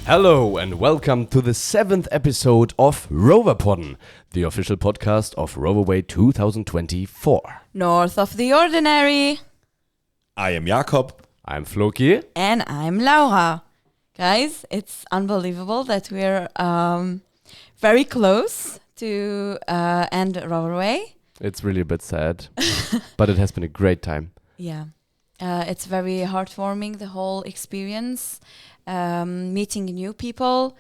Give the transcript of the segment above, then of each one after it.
Hello and welcome to the 7th episode of Roverpodden, the official podcast of Roverway 2024. North of the ordinary. I am Jakob. I'm Flóki. And I'm Laura. Guys, it's unbelievable that we're very close to end Roverway. It's really a bit sad, but it has been a great time. Yeah. It's very heartwarming, the whole experience. Meeting new people,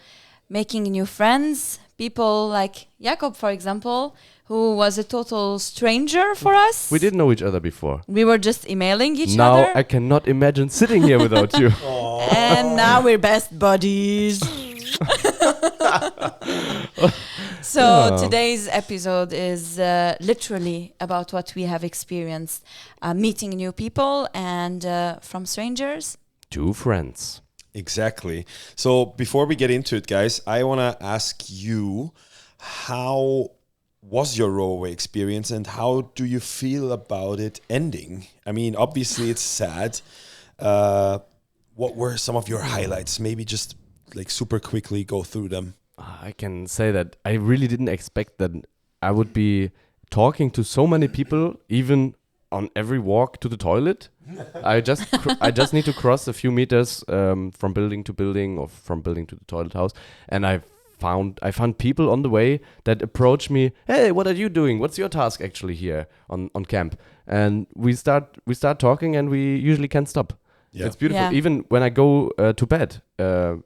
making new friends. People like Jakob, for example, who was a total stranger for us. We didn't know each other before. We were just emailing each now other. Now I cannot imagine sitting here without you. And now we're best buddies. So today's episode is literally about what we have experienced, meeting new people and from strangers to friends. Exactly. So before we get into it, guys, I want to ask you, how was your Roverway experience and how do you feel about it ending? I mean, obviously it's sad. What were some of your highlights? Maybe just like super quickly go through them. I can say that I really didn't expect that I would be talking to so many people, even on every walk to the toilet. I just need to cross a few meters from building to building or from building to the toilet house, and I found people on the way that approach me. Hey, what are you doing? What's your task actually here on camp? And we start talking, and we usually can't stop. Yeah. It's beautiful. Yeah. Even when I go to bed in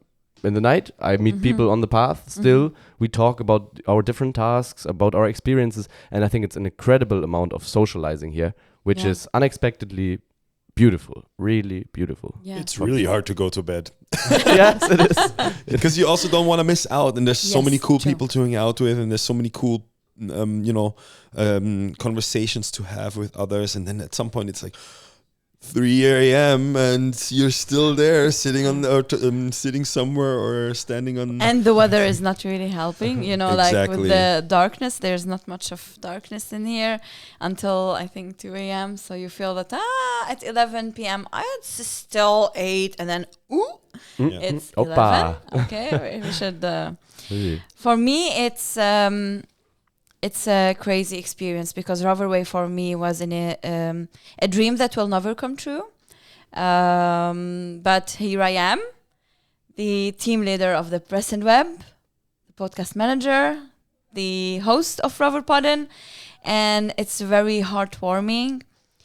the night, I meet people on the path. Still, we talk about our different tasks, about our experiences, and I think it's an incredible amount of socializing here, which is unexpectedly beautiful, really beautiful. Yeah. It's really hard to go to bed. Yes, it is. Because you also don't want to miss out, and there's so many cool people to hang out with, and there's so many cool, conversations to have with others. And then at some point, it's like 3 a.m. and you're still there, sitting on sitting somewhere or standing on. And the weather is not really helping, Exactly. Like with the darkness. There's not much of darkness in here until I think 2 a.m. So you feel that at 11 p.m. It's still 8, and then it's 11. Okay, we should. For me, it's a crazy experience because Roverway for me was a dream that will never come true. But here I am, the team leader of the press and web, the podcast manager, the host of Roverpodden, and it's very heartwarming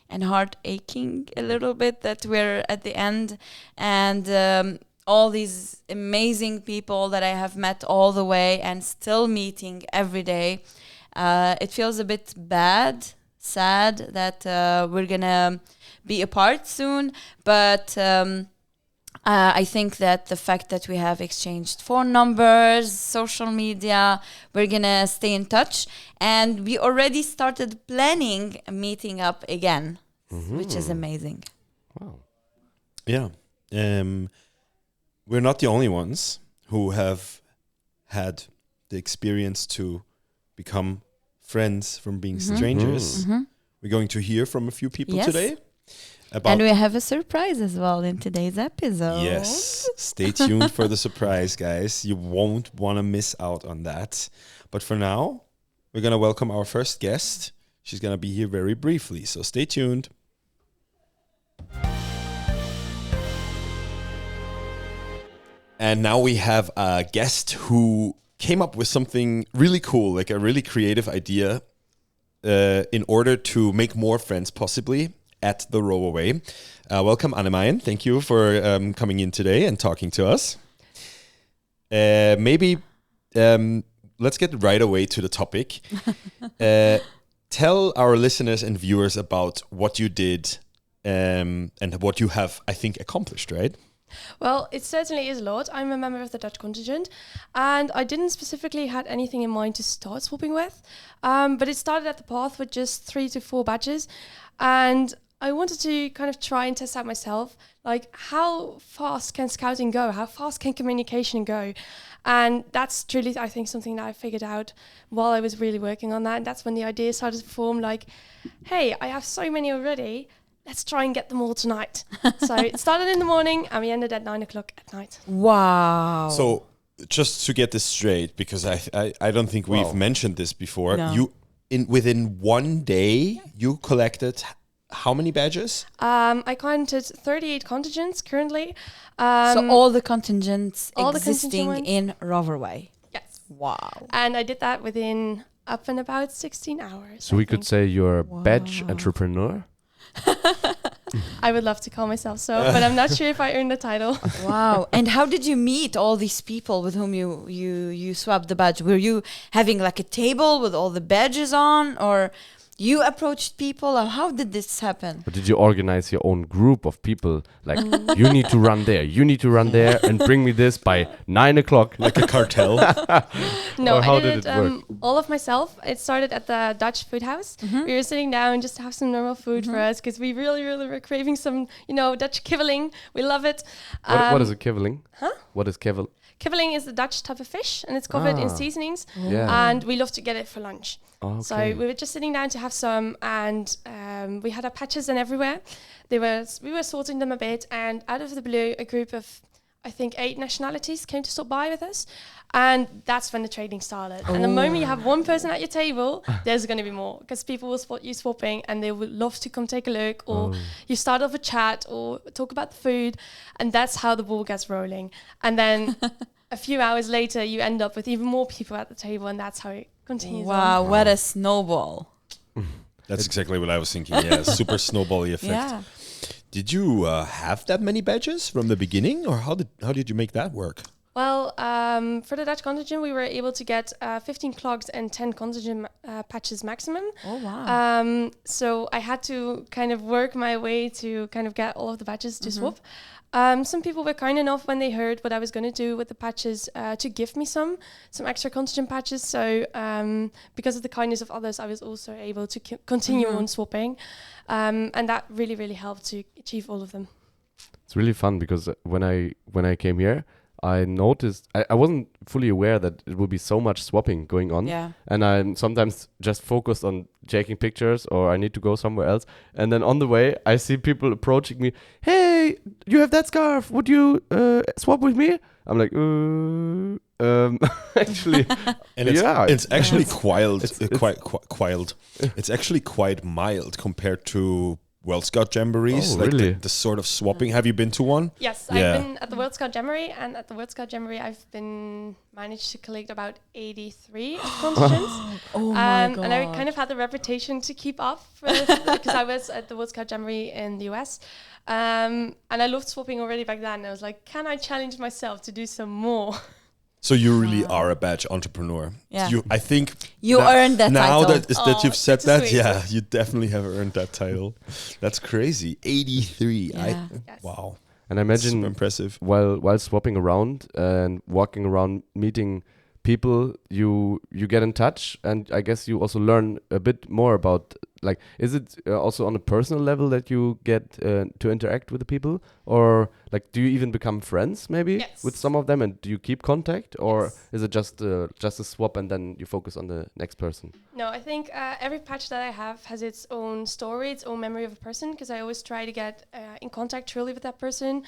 and heart aching a little bit that we're at the end, and all these amazing people that I have met all the way and still meeting every day. It feels a bit sad that we're gonna be apart soon, but I think that the fact that we have exchanged phone numbers, social media, we're gonna stay in touch, and we already started planning a meeting up again, which is amazing. Wow. Yeah. We're not the only ones who have had the experience to become friends from being strangers. We're going to hear from a few people today. And we have a surprise as well in today's episode. Yes, stay tuned for the surprise, guys. You won't want to miss out on that. But for now, we're going to welcome our first guest. She's going to be here very briefly, so stay tuned. And now we have a guest who came up with something really cool, like a really creative idea in order to make more friends possibly at the Roverway. Welcome, Anne-Mijn. Thank you for coming in today and talking to us. Maybe let's get right away to the topic. Tell our listeners and viewers about what you did and what you have, I think, accomplished, right? Well, it certainly is a lot. I'm a member of the Dutch contingent, and I didn't specifically had anything in mind to start swapping with, but it started at the path with just 3 to 4 badges, and I wanted to kind of try and test out myself, like how fast can scouting go? How fast can communication go? And that's truly, I think, something that I figured out while I was really working on that. And that's when the idea started to form, like, hey, I have so many already. let's try and get them all tonight. So it started in the morning and we ended at 9 o'clock at night. Wow. So just to get this straight, because I don't think we've mentioned this before. No. Within one day you collected how many badges? I counted 38 contingents currently. So all the contingents all the existing contingent in Roverway. Yes. Wow. And I did that within up and about 16 hours. So we could say you're a badge entrepreneur. I would love to call myself so, but I'm not sure if I earned the title. Wow. And how did you meet all these people with whom you swapped the badge? Were you having like a table with all the badges on, or you approached people, or how did this happen? But did you organize your own group of people? Like, you need to run there, you need to run there, and bring me this by 9 o'clock. Like a cartel? No, Or how I did did it work? all of myself. It started at the Dutch food house. We were sitting down just to have some normal food for us because we really, really were craving some, Dutch kibbeling. We love it. What is a kibbeling? Huh? What is kibbeling? Kibbeling is the Dutch type of fish, and it's covered in seasonings. Yeah. And we love to get it for lunch. Okay. So we were just sitting down to have some, and we had our patches and everywhere. We were sorting them a bit, and out of the blue, a group of, I think, 8 nationalities came to stop by with us, and that's when the trading started. And the moment you have one person at your table, there's going to be more, because people will spot you swapping, and they would love to come take a look, or you start off a chat, or talk about the food, and that's how the ball gets rolling. And then a few hours later, you end up with even more people at the table, and that's how it continues. Wow, what a snowball. That's exactly what I was thinking. Yeah, super snowball-y effect. Yeah. Did you have that many badges from the beginning, or how did you make that work? Well, for the Dutch contingent, we were able to get 15 clogs and 10 contingent patches maximum. Oh, wow. So I had to kind of work my way to kind of get all of the badges to swap. Some people were kind enough when they heard what I was going to do with the patches to give me some extra contingent patches. So because of the kindness of others, I was also able to continue on swapping. And that really, really helped to achieve all of them. It's really fun because when I came here, I noticed I wasn't fully aware that it would be so much swapping going on. Yeah. And I'm sometimes just focused on taking pictures, or I need to go somewhere else. And then on the way, I see people approaching me. Hey, you have that scarf. Would you swap with me? I'm like, actually, And it's actually It's It's actually quite mild compared to World Scout Jamborees. Oh, like really? the sort of swapping. Have you been to one? Yes, Yeah. I've been at the World Scout Jamboree, and at the World Scout Jamboree, I've been managed to collect about 83 contingents. Oh my God. And I kind of had the reputation to keep up because I was at the World Scout Jamboree in the US. And I loved swapping already back then. I was like, can I challenge myself to do some more? So you really are a badge entrepreneur. Yeah. I think You earned that now title. that you've said that's that, sweet. yeah, you definitely have earned that title. That's crazy. 83. Yeah. Yes. Wow. and I Super imagine impressive. while swapping around and walking around, meeting people, you get in touch, and I guess you also learn a bit more about, like, is it also on a personal level that you get to interact with the people, or like, do you even become friends maybe Yes. with some of them, and do you keep contact, or Yes. is it just a swap and then you focus on the next person? No, I think every patch that I have has its own story, its own memory of a person, because I always try to get in contact truly with that person.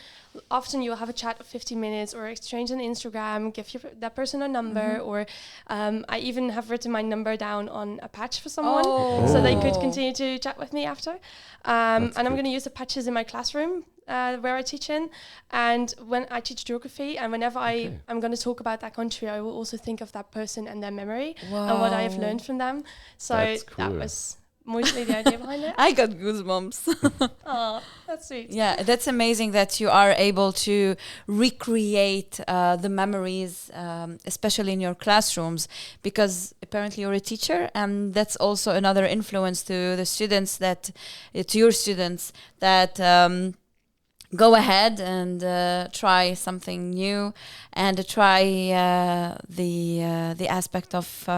Often you'll have a chat of 15 minutes or exchange on Instagram, give that person a number, or I even have written my number down on a patch for someone so they could continue to chat with me after. And I'm going to use the patches in my classroom where I teach in, and when I teach geography, and whenever I'm going to talk about that country, I will also think of that person and their memory and what I have learned from them. So That's that cool. was mostly the idea behind it. I got goosebumps. Oh, that's sweet. Yeah, that's amazing that you are able to recreate the memories, especially in your classrooms, because apparently you're a teacher, and that's also another influence to the students to your students that go ahead and try something new, and try the aspect of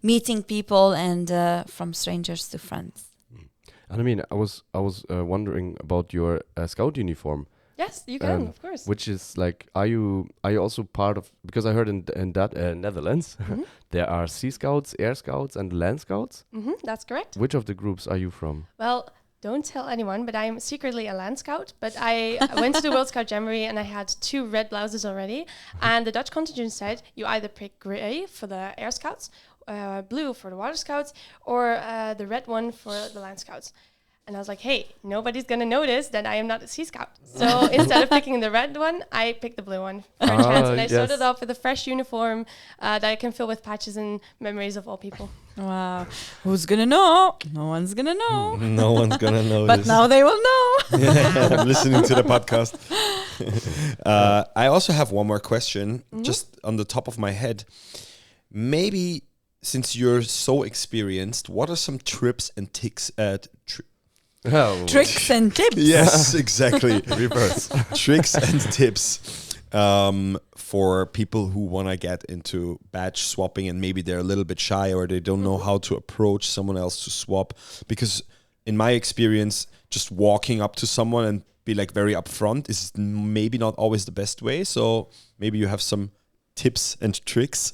meeting people and from strangers to friends. And I mean, I was wondering about your scout uniform, Yes, you can, of course. which is like, are you also part of? Because I heard in that Netherlands, there are Sea Scouts, Air Scouts, and Land Scouts. That's correct. Which of the groups are you from? Well, don't tell anyone, but I am secretly a land scout. But I went to the World Scout Jamboree and I had 2 red blouses already. And the Dutch contingent said you either pick grey for the air scouts, blue for the water scouts, or the red one for the land scouts. And I was like, hey, nobody's going to notice that I am not a Sea Scout. So instead of picking the red one, I picked the blue one for a chance. And I started off with a fresh uniform that I can fill with patches and memories of all people. Wow. Who's going to know? No one's going to know. No one's going to know. But now they will know. Yeah, I'm listening to the podcast. I also have one more question, just on the top of my head. Maybe since you're so experienced, what are some trips and tricks Tricks and tips. Yes, exactly. Reverse. Tricks and tips for people who want to get into badge swapping and maybe they're a little bit shy or they don't know how to approach someone else to swap. Because in my experience, just walking up to someone and be like very upfront is maybe not always the best way. So maybe you have some tips and tricks.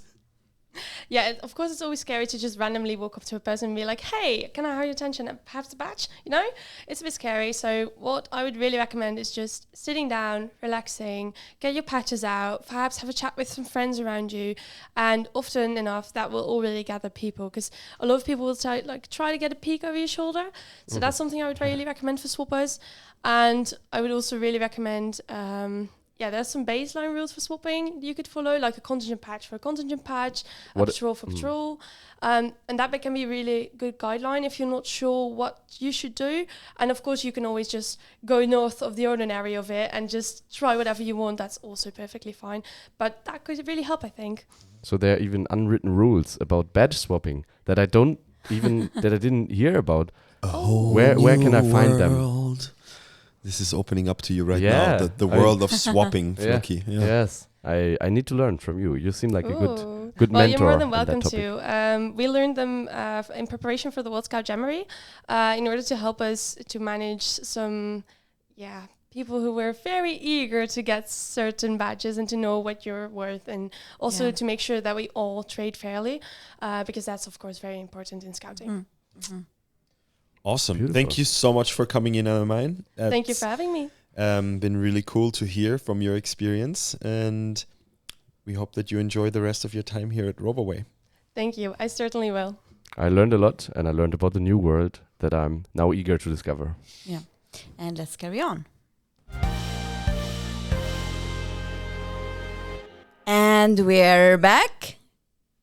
Yeah, of course, it's always scary to just randomly walk up to a person and be like, hey, can I have your attention and perhaps the badge? You know, it's a bit scary. So what I would really recommend is just sitting down, relaxing, get your patches out, perhaps have a chat with some friends around you. And often enough, that will already gather people because a lot of people will try to get a peek over your shoulder. So that's something I would really recommend for swappers. And I would also really recommend... there's some baseline rules for swapping you could follow, like a contingent patch for a contingent patch, a patrol for patrol. And that can be a really good guideline if you're not sure what you should do. And of course, you can always just go north of the ordinary of it and just try whatever you want. That's also perfectly fine. But that could really help, I think. So there are even unwritten rules about badge swapping that I didn't hear about. Where can I find them? This is opening up to you right now, the world of swapping, Flóki. Yeah. Yes, I need to learn from you. You seem like a good well, mentor. You're more than welcome to. We learned them in preparation for the World Scout Jamboree in order to help us to manage some people who were very eager to get certain badges and to know what you're worth, and also to make sure that we all trade fairly because that's, of course, very important in scouting. Mm-hmm. Awesome. Beautiful. Thank you so much for coming in, Anne-Mijn. Thank you for having me. Been really cool to hear from your experience, and we hope that you enjoy the rest of your time here at Roverway. Thank you. I certainly will. I learned a lot, and I learned about the new world that I'm now eager to discover. Yeah. And let's carry on. And we're back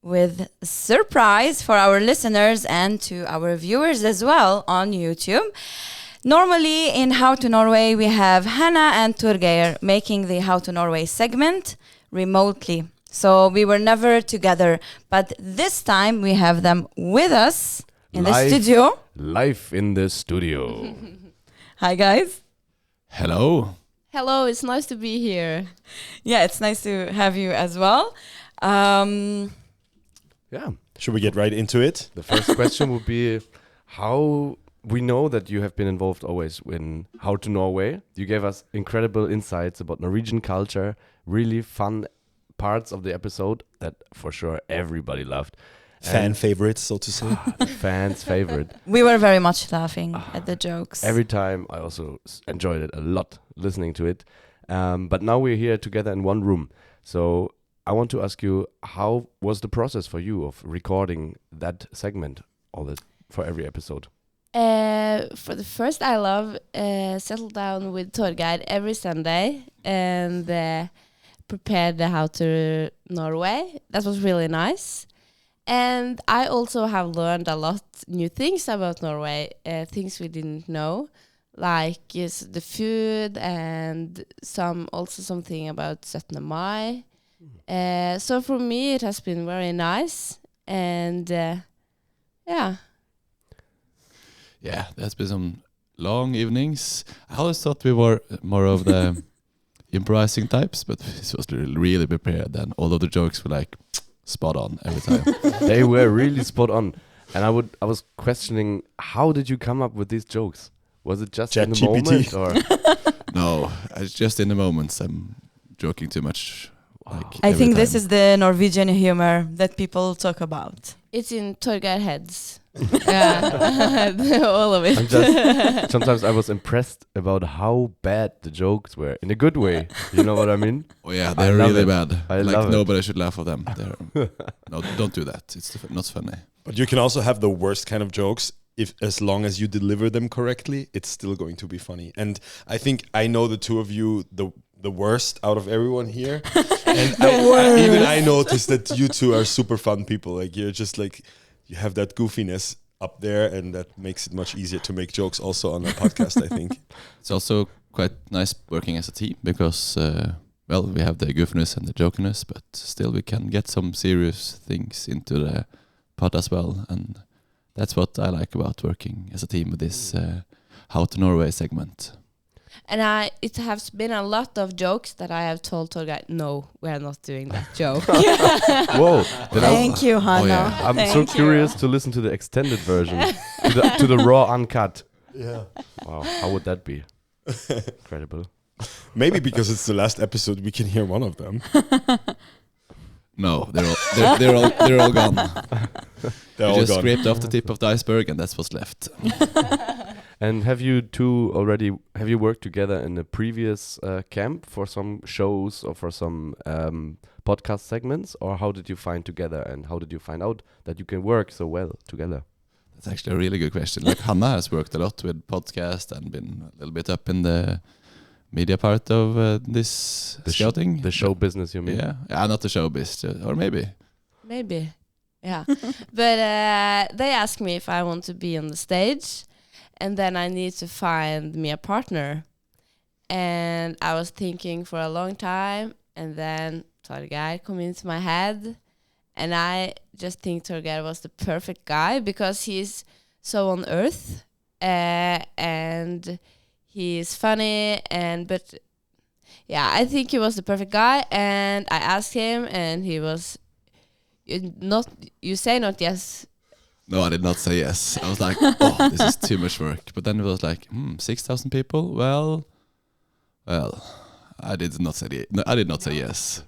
with a surprise for our listeners and to our viewers as well on YouTube. Normally in How to Norway, we have Hannah and Torgeir making the How to Norway segment remotely. So we were never together, but this time we have them with us in the studio. Live in the studio. Hi, guys. Hello. Hello, it's nice to be here. Yeah, it's nice to have you as well. Yeah. Should we get right into it? The first question would be how we know that you have been involved always in How to Norway. You gave us incredible insights about Norwegian culture, really fun parts of the episode that for sure everybody loved. Fan favorites, so to say. Fans' favorite. We were very much laughing at the jokes. Every time I also enjoyed it a lot listening to it. But now we're here together in one room. So I want to ask you, how was the process for you of recording that segment for every episode? For the first, I love settle down with Torgeir every Sunday and prepare the How to Norway. That was really nice. And I also have learned a lot new things about Norway, things we didn't know, like the food and something about 17. Mai. So for me, it has been very nice, and Yeah, there's been some long evenings. I always thought we were more of the improvising types, but this was really prepared, and all of the jokes were like spot on every time. They were really spot on, and I was questioning, how did you come up with these jokes? Was it just in the moment, or No, it's just in the moments. I'm joking too much. I think this is the Norwegian humor that people talk about. it's in Torgeir heads. Yeah, all of it. I'm just sometimes I was impressed about how bad the jokes were in a good way. You know what I mean? Oh yeah, I they're love really it. bad. I like love it. nobody should laugh at them. No, don't do that. It's not funny. But you can also have the worst kind of jokes. If as long as you deliver them correctly, it's still going to be funny. And I think I know the two of you the worst out of everyone here. And even I noticed that you two are super fun people. Like you're just like you have that goofiness up there, and that makes it much easier to make jokes also on a podcast. I think It's also quite nice working as a team because we have the goofiness and the jokiness, but still we can get some serious things into the pod as well, and that's what I like about working as a team with this How to Norway segment. And it has been a lot of jokes that I have told Torgeir, no, we are not doing that joke. Whoa! Thank you, Hannah. yeah. I'm so Thank you. curious to listen to the extended version, to the raw uncut. yeah. Wow, how would that be? Incredible. Maybe because it's the last episode, we can hear one of them. No, they're all gone. They're We all just gone. scraped off the tip of the iceberg, and that's what's left. And have you two already? Have you worked together in a previous camp for some shows or for some podcast segments, or how did you find together, and how did you find out that you can work so well together? That's actually a really good question. Like Hannah has worked a lot with podcast and been a little bit up in the media part of this scouting. The show business, you mean? Yeah, not the show business, or maybe. Maybe, yeah. But they asked me if I want to be on the stage, and then I need to find me a partner. And I was thinking for a long time, and then Torgeir come into my head, and I just think Torgeir was the perfect guy because he's so on earth, and he's funny, but yeah, I think he was the perfect guy. And I asked him, and he was you say not yes. No, I did not say yes. I was like, oh, this is too much work. But then it was like, 6,000 people? Well, I did not say yes.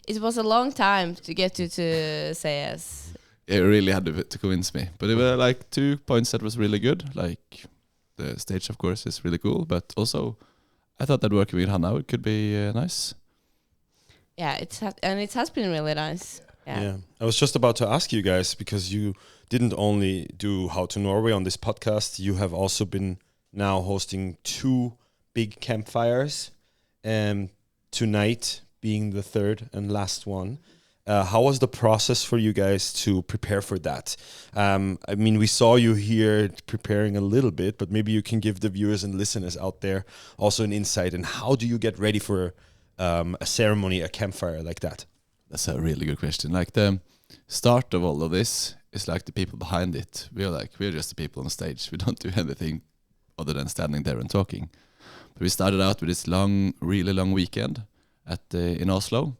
It was a long time to get you to say yes. It really had to convince me. But there were like 2 points that was really good. Like the stage, of course, is really cool. But also, I thought that working with Hannah could be nice. Yeah, it has been really nice. Yeah. I was just about to ask you guys, because you didn't only do How to Norway on this podcast, you have also been now hosting 2 big campfires, tonight being the third and last one. How was the process for you guys to prepare for that? I mean, we saw you here preparing a little bit, but maybe you can give the viewers and listeners out there also an insight. And how do you get ready for a ceremony, a campfire like that? That's a really good question. Like the start of all of this is like the people behind it. We're just the people on stage. We don't do anything other than standing there and talking. But we started out with this really long weekend in Oslo,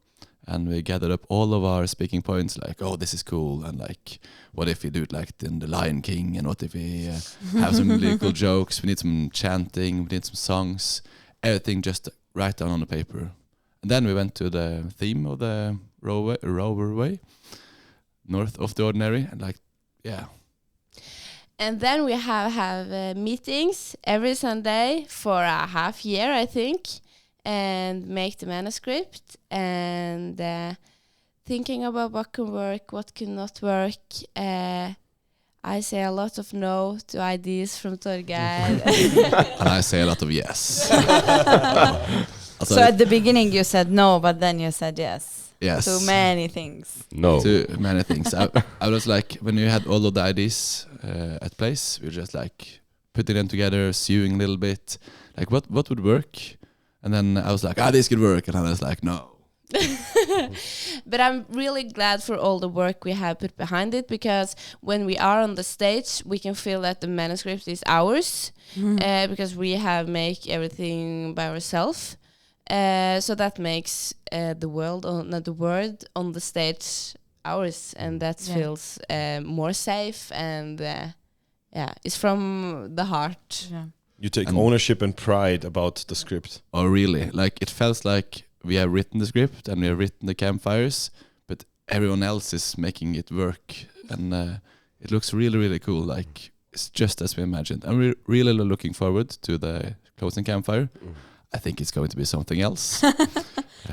and we gathered up all of our speaking points. Like, oh, this is cool, and like, what if we do it like in The Lion King, and what if we have some really cool jokes? We need some chanting. We need some songs. Everything just write down on the paper. And then we went to the theme of the Roverway, North of the Ordinary, and like, yeah. And then we have meetings every Sunday for a half year, I think, and make the manuscript and thinking about what can work, what cannot work. I say a lot of no to ideas from Torgeir. And I say a lot of yes. So at the beginning you said no, but then you said yes. Yes. To many things. No. To many things. I was like, when you had all of the ideas at place, we were just like putting them together, sewing a little bit, like what would work. And then I was like, this could work. And I was like, no. But I'm really glad for all the work we have put behind it, because when we are on the stage, we can feel that the manuscript is ours, because we have make everything by ourselves. So that makes the word on the stage ours, and that feels more safe, and it's from the heart. Yeah. You take ownership and pride about the script. Oh, really? Like, it felt like we have written the script and we have written the campfires, but everyone else is making it work. And it looks really, really cool. Like it's just as we imagined. I'm really looking forward to the closing campfire. I think it's going to be something else.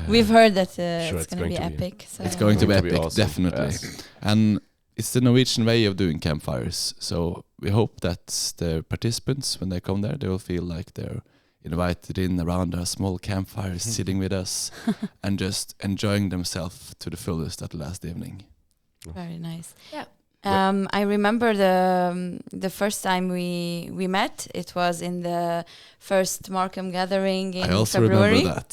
We've heard that Sure, it's going to be epic. So. It's going to be epic, awesome. definitely. Yes. And it's the Norwegian way of doing campfires. So we hope that the participants, when they come there, they will feel like they're invited in around a small campfire, sitting with us and just enjoying themselves to the fullest at the last evening. Very nice. Yeah. I remember the first time we met. It was in the first Markham gathering in I also February. remember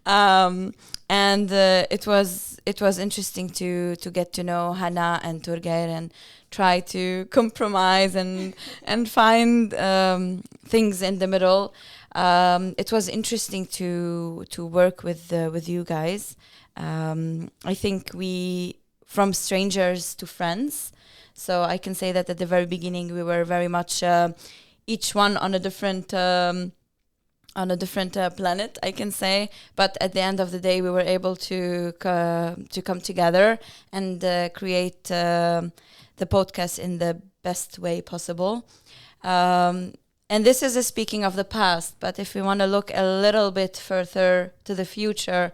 that. And it was interesting to get to know Hannah and Torgeir and try to compromise and find things in the middle. It was interesting to work with you guys. I think we from strangers to friends. So I can say that at the very beginning we were very much each one on a different planet, I can say. But at the end of the day, we were able to come together and create the podcast in the best way possible. And this is speaking of the past. But if we want to look a little bit further to the future,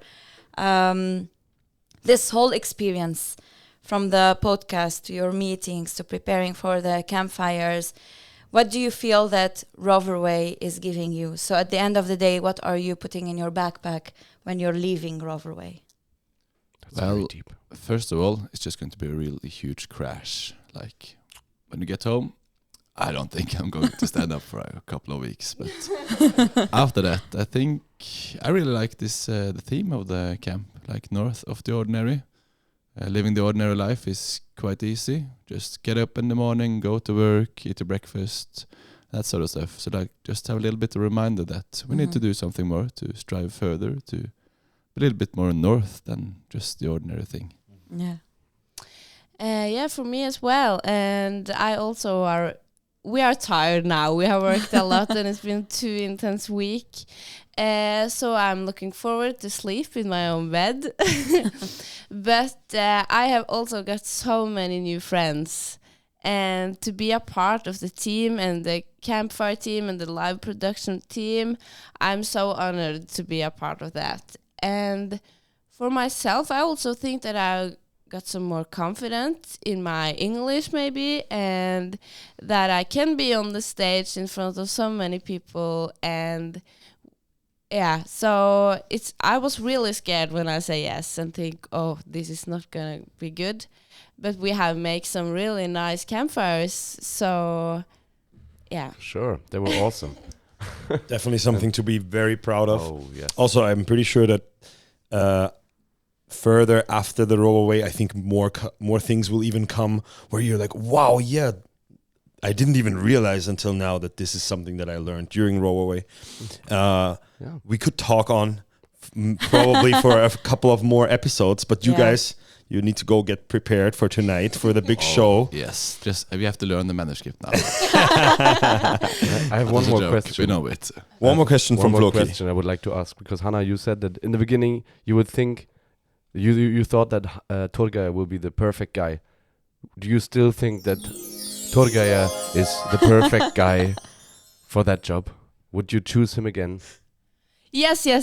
this whole experience from the podcast to your meetings to preparing for the campfires, what do you feel that Roverway is giving you? So at the end of the day, what are you putting in your backpack when you're leaving Roverway? That's very deep. First of all, it's just going to be a really huge crash. Like when you get home, I don't think I'm going to stand up for a couple of weeks. But after that, I think I really like this the theme of the camp, like north of the ordinary. Living the ordinary life is quite easy. Just get up in the morning, go to work, eat your breakfast, that sort of stuff. So like just have a little bit of reminder that we need to do something more to strive further, to be a little bit more north than just the ordinary thing. Yeah. Yeah, for me as well. And I also we are tired now. We have worked a lot and it's been 2 intense week. So I'm looking forward to sleep in my own bed. But I have also got so many new friends. And to be a part of the team and the campfire team and the live production team, I'm so honored to be a part of that. And for myself, I also think that I got some more confidence in my English maybe, and that I can be on the stage in front of so many people. And yeah, so I was really scared when I say yes and think, oh, this is not gonna be good. But we have made some really nice campfires, so yeah. Sure, they were awesome. Definitely something to be very proud of. Oh, yes. Also, I'm pretty sure that further after the Roverway, I think more things will even come where you're like, wow, yeah, I didn't even realize until now that this is something that I learned during Roverway. We could talk on probably for a couple of more episodes, but you guys, you need to go get prepared for tonight for the big show. Yes, just we have to learn the manuscript now. I have one more question. We know it. One more question from One more Flóki. question I would like to ask, because Hannah, you said that in the beginning you would think you thought that Torgeir will be the perfect guy. Do you still think that Torgeir is the perfect guy for that job? Would you choose him again? Yes. I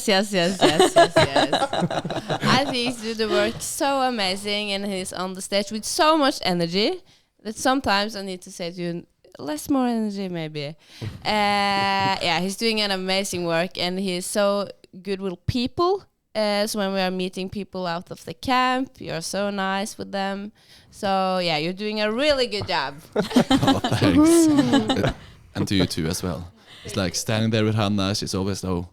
think he's doing the work so amazing, and he's on the stage with so much energy that sometimes I need to say to you, less more energy maybe. Yeah, he's doing an amazing work, and he's so good with people. So when we are meeting people out of the camp, you're so nice with them. So yeah, you're doing a really good job. Oh, thanks. And to you too as well. It's like standing there with Hannah, she's always so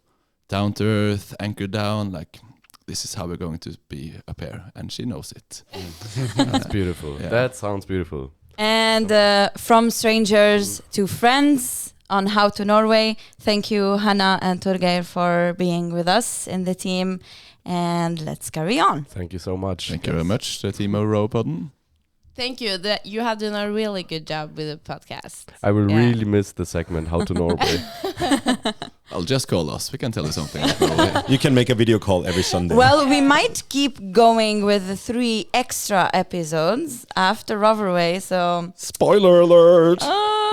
down to earth, anchored down, like this is how we're going to be a pair, and she knows it. That's beautiful. Yeah. That sounds beautiful. And from strangers to friends on How to Norway, thank you, Hannah and Torgeir, for being with us in the team. And let's carry on. Thank you so much. Thank you very much, the team of Roverpodden. Thank you. That you have done a really good job with the podcast. I will Yeah. really miss the segment How to Norway. I'll just call us. We can tell you something. Like Norway. You can make a video call every Sunday. Well, we might keep going with the 3 extra episodes after Roverway, so Spoiler alert!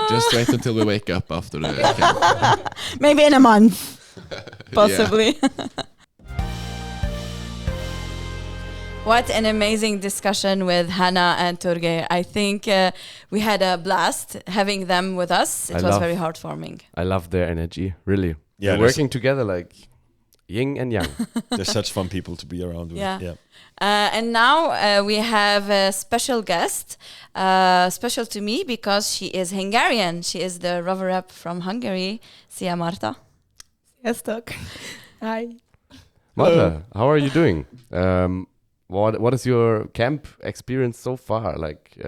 Just wait until we wake up after the camp. maybe in a month, possibly. What an amazing discussion with Hannah and Torgeir. I think we had a blast having them with us. It was very heartwarming. I love their energy, really. Yeah, They're working together like yin and yang. They're such fun people to be around with. Yeah. And now we have a special guest, special to me because she is Hungarian. She is the Rover Rep from Hungary. Szia, Márta. Sziasztok. Hi. Márta, how are you doing? What is your camp experience so far? Like,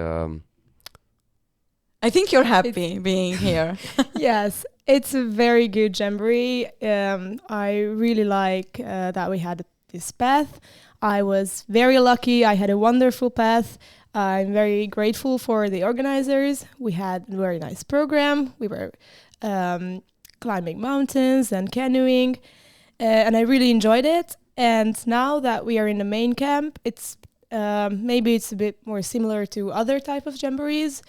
I think you're happy being here. Yes, it's a very good jamboree. I really like that we had this path. I was very lucky. I had a wonderful path. I'm very grateful for the organizers. We had a very nice program. We were climbing mountains and canoeing, and I really enjoyed it. And now that we are in the main camp, it's maybe it's a bit more similar to other type of jamborees.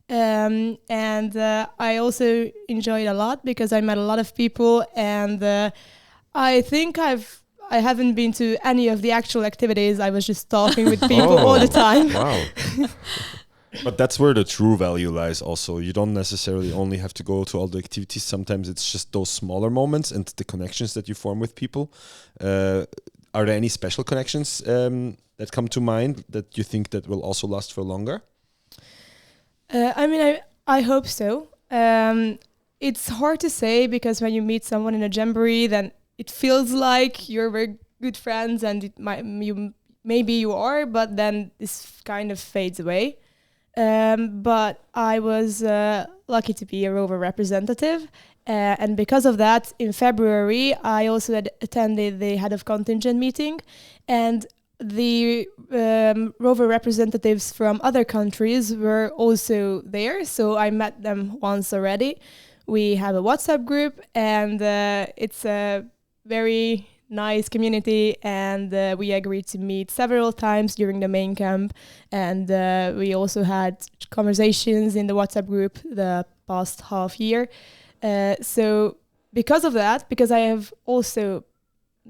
And I also enjoyed a lot because I met a lot of people, and I think I haven't been to any of the actual activities. I was just talking with people all the time. Wow. But that's where the true value lies also. You don't necessarily only have to go to all the activities. Sometimes it's just those smaller moments and the connections that you form with people. Are there any special connections that come to mind that you think that will also last for longer? I hope so. It's hard to say because when you meet someone in a jamboree, then it feels like you're very good friends, and maybe you are, but then this kind of fades away. But I was lucky to be a Rover representative, and because of that, in February, I also had attended the head of contingent meeting, and the Rover representatives from other countries were also there, so I met them once already. We have a WhatsApp group, and it's a very nice community, and we agreed to meet several times during the main camp, and we also had conversations in the WhatsApp group the past half year. So because of that, because I have also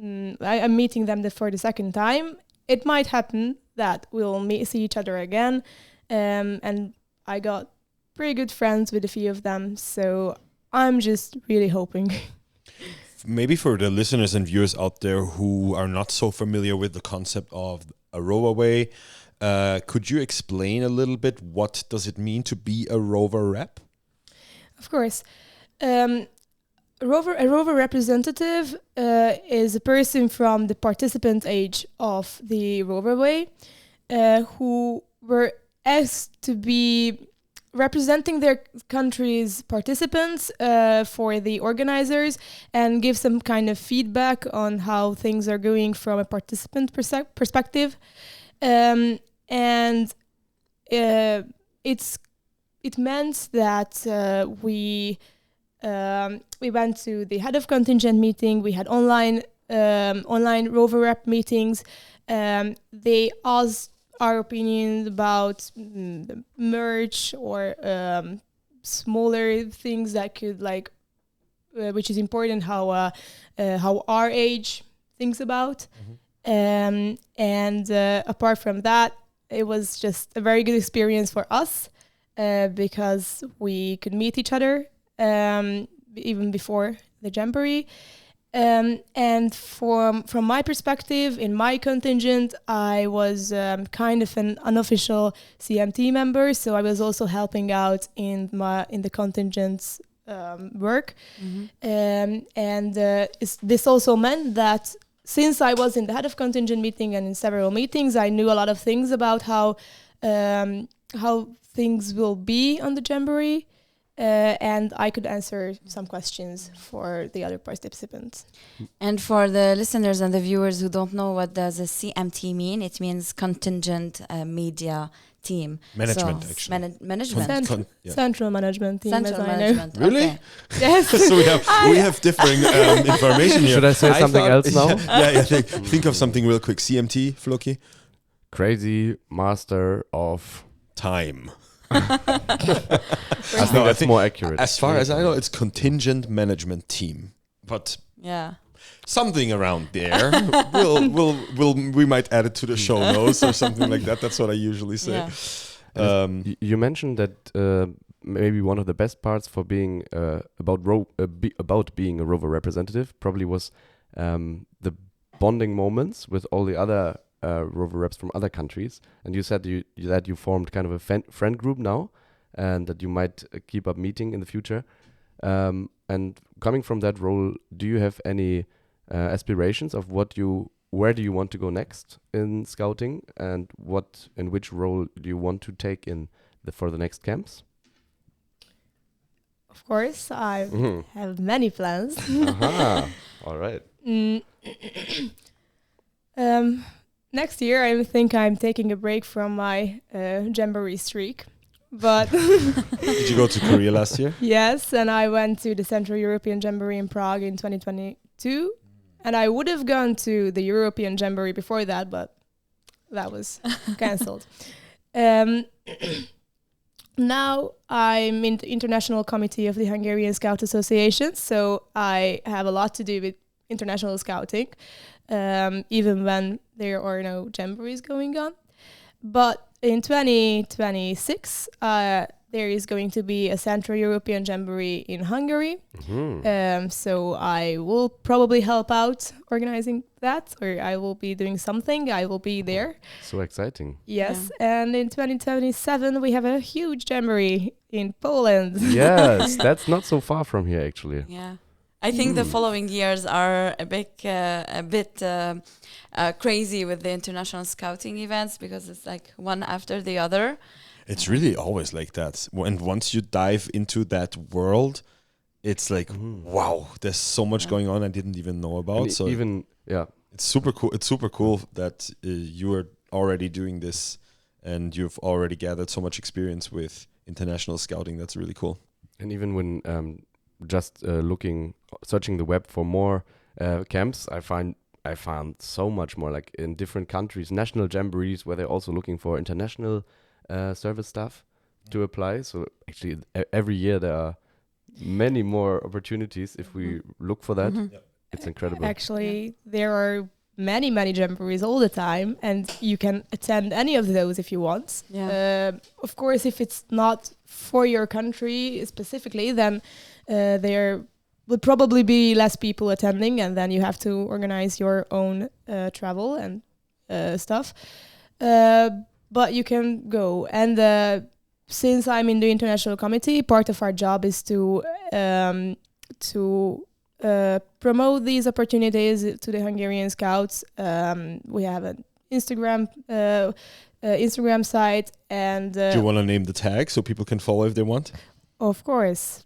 I'm meeting them for the second time, it might happen that we'll see each other again, and I got pretty good friends with a few of them, so I'm just really hoping. Maybe for the listeners and viewers out there who are not so familiar with the concept of a Roverway, could you explain a little bit what does it mean to be a Rover rep? Of course. A Rover representative is a person from the participant age of the Roverway who were asked to be representing their country's participants for the organizers and give some kind of feedback on how things are going from a participant perspective. And it meant that we went to the head of contingent meeting. We had online Rover rep meetings. They asked our opinions about the merch or smaller things that could which is important how our age thinks about. And apart from that, it was just a very good experience for us because we could meet each other even before the jamboree. And from my perspective, in my contingent, I was kind of an unofficial CMT member, so I was also helping out in the contingent's work. This also meant that since I was in the head of contingent meeting and in several meetings, I knew a lot of things about how things will be on the jamboree. And I could answer some questions for the other participants. And for the listeners and the viewers who don't know, what does a CMT mean? It means Contingent Media team. Management, So, actually. management. Central management team, Central as management. Really? Okay. I know. Yes. So we have differing information here. Should I say something thought- else now? Yeah. Think of something real quick. CMT, Flóki. Crazy master of. Time. I think No, I that's think more accurate. As far as I know, it's contingent management team. But Yeah. something around there. We might add it to the show notes or something like that. That's what I usually say. Yeah. You mentioned that maybe one of the best parts for being about being a Rover representative probably was the bonding moments with all the other Rover reps from other countries. And you said that you formed kind of a friend group now, and that you might keep up meeting in the future. And coming from that role, do you have any aspirations of where do you want to go next in scouting, and in which role do you want to take for the next camps? Of course, I have many plans. Aha. All right. Next year, I think I'm taking a break from my jamboree streak. But Did you go to Korea last year? yes, and I went to the Central European Jamboree in Prague in 2022. And I would have gone to the European Jamboree before that, but that was cancelled. Now I'm in the international committee of the Hungarian Scout Association, so I have a lot to do with international scouting, even when there are no jamborees going on. But in 2026, there is going to be a Central European Jamboree in Hungary. So I will probably help out organizing that, or I will be doing something. I will be there. So exciting. Yes. And in 2027, we have a huge Jamboree in Poland. Yes, that's not so far from here, actually. Yeah. I think the following years are a bit crazy with the international scouting events, because it's like one after the other. It's really always like that. And once you dive into that world, it's like, wow, there's so much going on I didn't even know about. And So it's super cool. It's super cool that you are already doing this, and you've already gathered so much experience with international scouting. That's really cool. And even when just searching the web for more camps, I found so much more, like in different countries, national jamborees where they're also looking for international service staff to apply. So actually every year there are many more opportunities if we look for that. It's incredible. Actually, there are many jamborees all the time, and you can attend any of those if you want. Of course, if it's not for your country specifically, then there would probably be less people attending, and then you have to organize your own travel and stuff. But you can go. And since I'm in the international committee, part of our job is to promote these opportunities to the Hungarian Scouts. We have an Instagram site, and Do you want to name the tag so people can follow if they want? of course,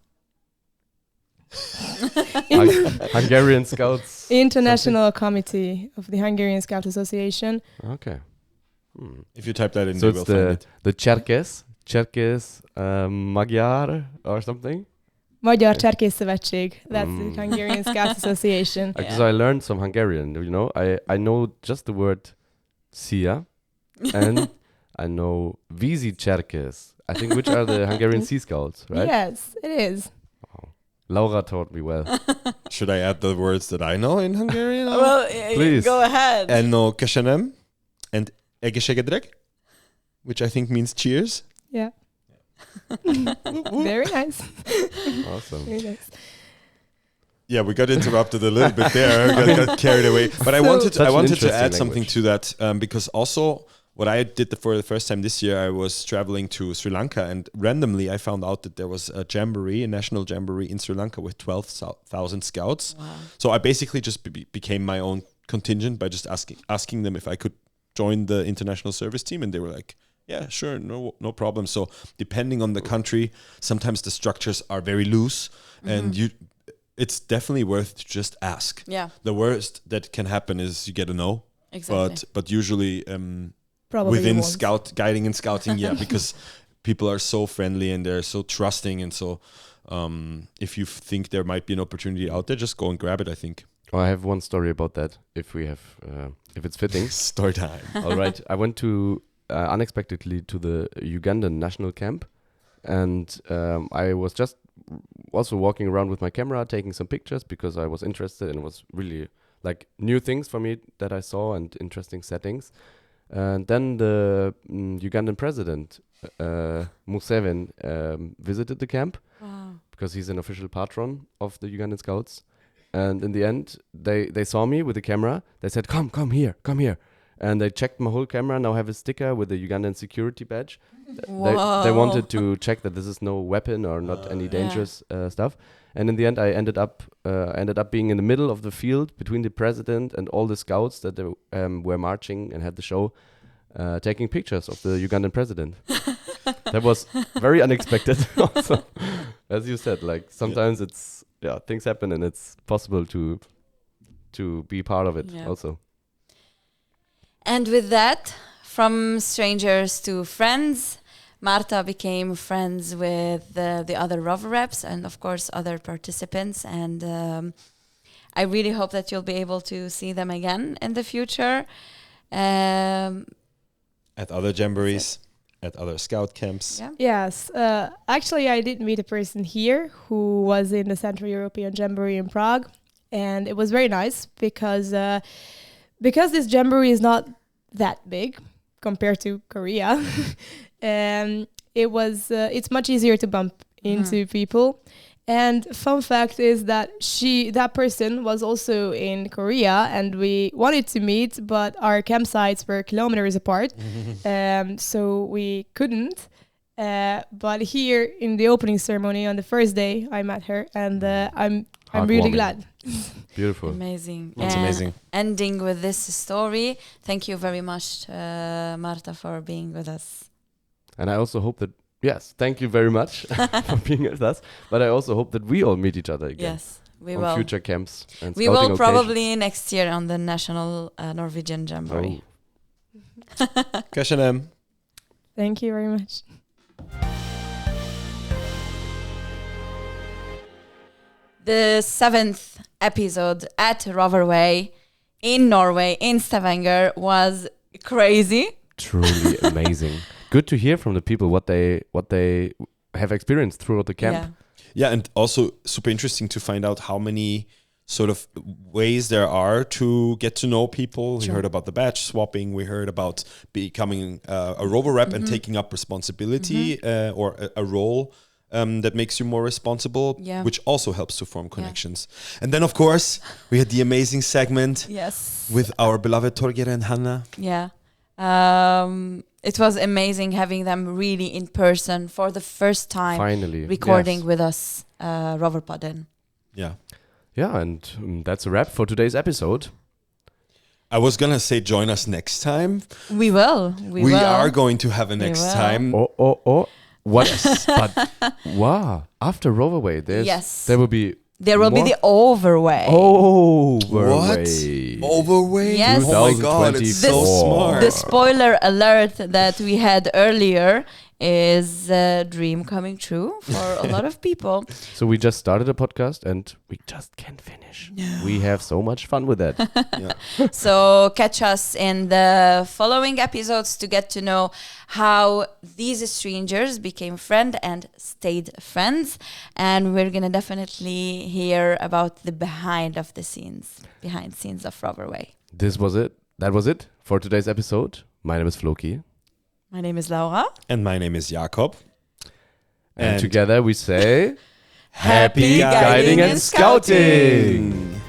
Hungarian Scouts. International Committee of the Hungarian Scout Association. Okay. If you type that in, So you it's will find it. the Cserkész Magyar or something. Magyar Cserkész Szövetség. That's the Hungarian Scout Association. So I learned some Hungarian. You know, I know just the word szia, and I know Vízi Cserkész. I think which are the Hungarian Sea Scouts, right? Yes, it is. Laura taught me well. Should I add the words that I know in Hungarian? Well, Please. go ahead. Enno köszönöm and egészségedre, which I think means cheers. Yeah. Very nice. Awesome. Very nice. Yeah, we got interrupted a little bit there. got carried away. But I wanted Such an to interesting add something language. to that because also what I did for the first time this year, I was traveling to Sri Lanka, and randomly I found out that there was a jamboree, a national jamboree in Sri Lanka with 12,000 scouts. Wow. So I basically just became my own contingent by just asking them if I could join the international service team, and they were like, yeah, sure, no problem. So depending on the country, sometimes the structures are very loose, and it's definitely worth to just ask. Yeah. The worst that can happen is you get a no. Exactly. But usually Probably within won't. guiding and scouting, yeah, because people are so friendly and they're so trusting, and so if you think there might be an opportunity out there, just go and grab it, I think. Oh, I have one story about that, if it's fitting. Story time. All right. I went to unexpectedly to the Ugandan national camp, and I was just also walking around with my camera, taking some pictures because I was interested, and it was really like new things for me that I saw and interesting settings. And then the Ugandan president, Museveni, visited the camp because he's an official patron of the Ugandan Scouts. And in the end, they saw me with the camera. They said, come here. And they checked my whole camera. Now I have a sticker with the Ugandan security badge. They wanted to check that this is no weapon or not any dangerous stuff. And in the end, I ended up being in the middle of the field between the president and all the scouts that were marching and had the show, taking pictures of the Ugandan president. That was very unexpected. Also, as you said, like sometimes it's things happen and it's possible to be part of it also. And with that, from strangers to friends, Márta became friends with the other Rover reps and, of course, other participants. And I really hope that you'll be able to see them again in the future. At other jamborees, at other scout camps. Yeah. Yes. Actually, I did meet a person here who was in the Central European Jamboree in Prague. And it was very nice because this jamboree is not that big compared to Korea. It's much easier to bump into people. And fun fact is that that person was also in Korea, and we wanted to meet, but our campsites were kilometers apart, so we couldn't. But here in the opening ceremony on the first day, I met her, and I'm really glad. Beautiful. Amazing. That's amazing. Ending with this story, thank you very much, Márta, for being with us. And I also hope that, thank you very much for being with us. But I also hope that we all meet each other again. Yes, we on will. Future camps and we scouting will probably next year on the National Norwegian Jamboree. Kashanem. Thank you very much. The 7th episode at Roverway in Norway, in Stavanger, was crazy. Truly amazing. Good to hear from the people what they have experienced throughout the camp. Yeah, and also super interesting to find out how many sort of ways there are to get to know people. We heard about the badge swapping. We heard about becoming a Rover rep and taking up responsibility or a role that makes you more responsible, which also helps to form connections. And then, of course, we had the amazing segment with our beloved Torgeir and Hanna. Yeah. It was amazing having them really in person for the first time. Finally. Recording with us, Roverpodden. Yeah. Yeah, and that's a wrap for today's episode. I was going to say join us next time. We will. We are going to have a next time. Oh. What? But wow! After Roverway, there will be the Overway. Overway. What? Overway? Yes. Oh my God! It's so smart. The spoiler alert that we had earlier is a dream coming true for a lot of people. So we just started a podcast and we just can't finish. No. We have so much fun with that. So catch us in the following episodes to get to know how these strangers became friends and stayed friends. And we're going to definitely hear about the behind scenes of Roverway. This was it. That was it for today's episode. My name is Flóki. My name is Laura. And my name is Jakob. And together we say, Happy Guiding and Scouting!